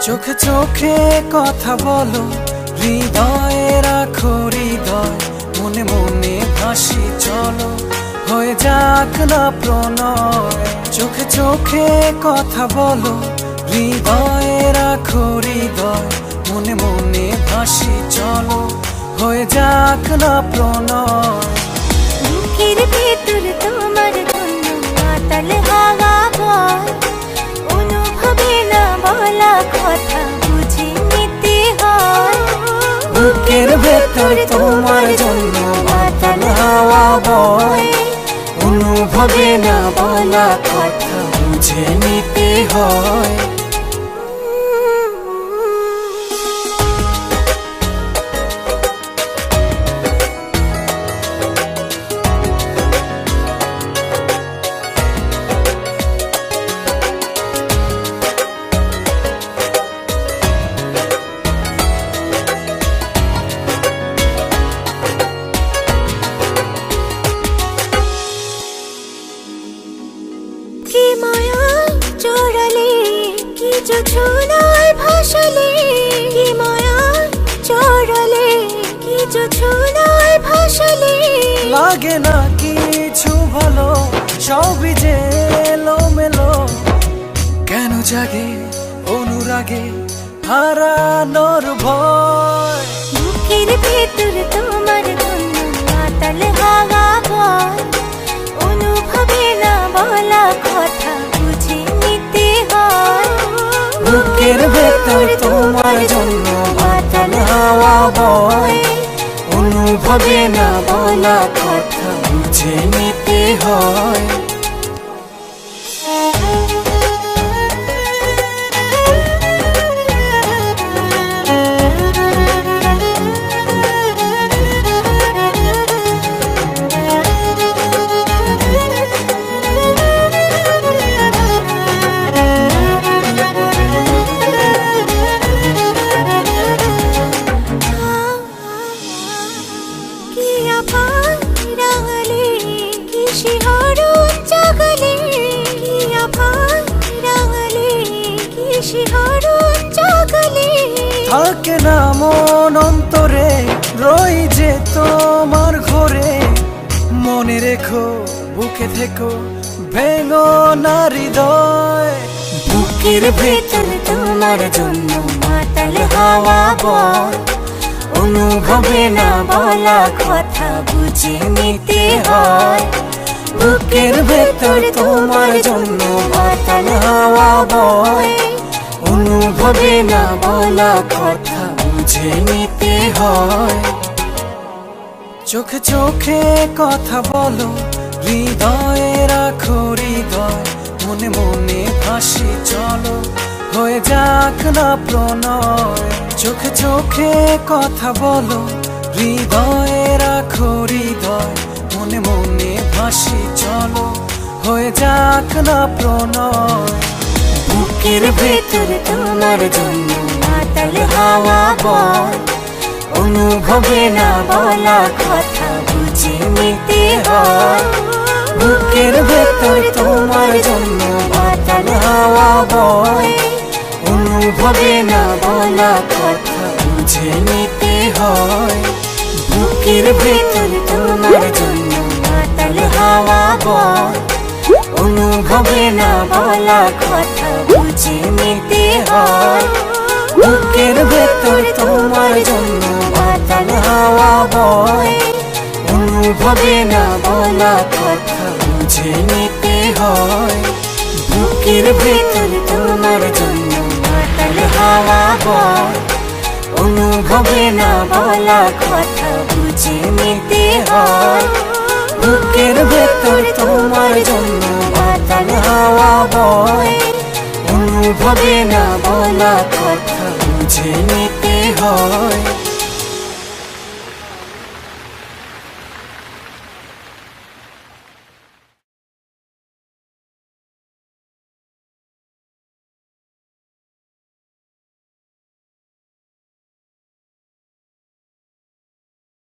চোখে চোখে কথা বলো, হৃদয়ে রাখো হৃদয়, মনে মনে ভাসি চলো, হয়ে যাক না প্রণয়। চোখে চোখে কথা বলো, হৃদয়ে রাখো হৃদয়, মনে মনে ভাসি চলো, হয়ে যাক না প্রণয়। বুকের ভেতর তোমার জন্য মাতাল হাওয়া বয়, অনুভবে না বলা কথা বুঝে নিতে হয়। বুকের ভেতর তোমার জন্য মাতাল হাওয়া বয়, অনুভবে না বলা কথা বুঝে নিতে হয়। কি মায়ায় চড়ালে, কি যোছনায় ভাসালে, কি মায়ায় চড়ালে, কি যোছনায় ভাসালে। লাগে না কিছু ভালো, সবই যে এলোমেলো, কেন জাগে অনুরাগে হারানোর ভয়। বুকের ভেতর তোমার জন্য মাতাল হাওয়া বয়, অনুভবে না বলা কথা বুঝে নিতে হয়। বুকের ভেতর তোমার জন্য মাতাল হাওয়া বয়, অনুভবে না বলা কথা বুঝে নিতে হয়। কি আভার রাঙালে, কি শিহরণ জাগালে, কি আভার রাঙালে, কি শিহরণ জাগালে। থাকে না মন অন্তরে, রই যে তোমার ঘরে, মনে রেখো বুকে থেকো, ভেঙো না হৃদয়। বুকের ভেতর তোমার জন্য মাতাল হাওয়া বয়, অনুভবে না বলা কথা বুঝে নিতে হয়। বুকের ভেতর তোমার জন্য মাতাল হাওয়া বয়, অনুভবে না বলা কথা বুঝে নিতে হয়। চোখে চোখে কথা বলো, হৃদয়ে রাখো হৃদয়, মনে মনে ভাসি চলো, হয়ে যাক না প্রণয়। চোখে চোখে কথা বলো, হৃদয়ে রাখো হৃদয়, মনে মনে ভাসি চলো, হয়ে যাক না প্রণয়। বুকের ভেতর তোমার জন্য মাতাল হাওয়া বয়, অনুভবে না বলা কথা বুঝে নিতে হয়। বুকের ভেতর তোমার জন্য মাতাল হাওয়া বয়, অনুভবে না বলা কথা বুঝে নিতে হয়। বুকের ভেতর তোমার জন্য মাতাল হাওয়া বয়, অনুভবে না বলা কথা বুঝে নিতে হয়। বুকের ভেতর তোমার জন্য মাতাল হাওয়া বয়, অনুভবে না বলা কথা বুঝে নিতে হয়। বুকের ভেতর তোমার জন্য মাতাল হাওয়া বয়, অনুভবে না বলা কথা বুঝে নিতে হয়। বুকের ভেতর তোমার জন্য মাতাল হাওয়া বয়, অনুভবে না বলা কথা বুঝে নিতে হয়।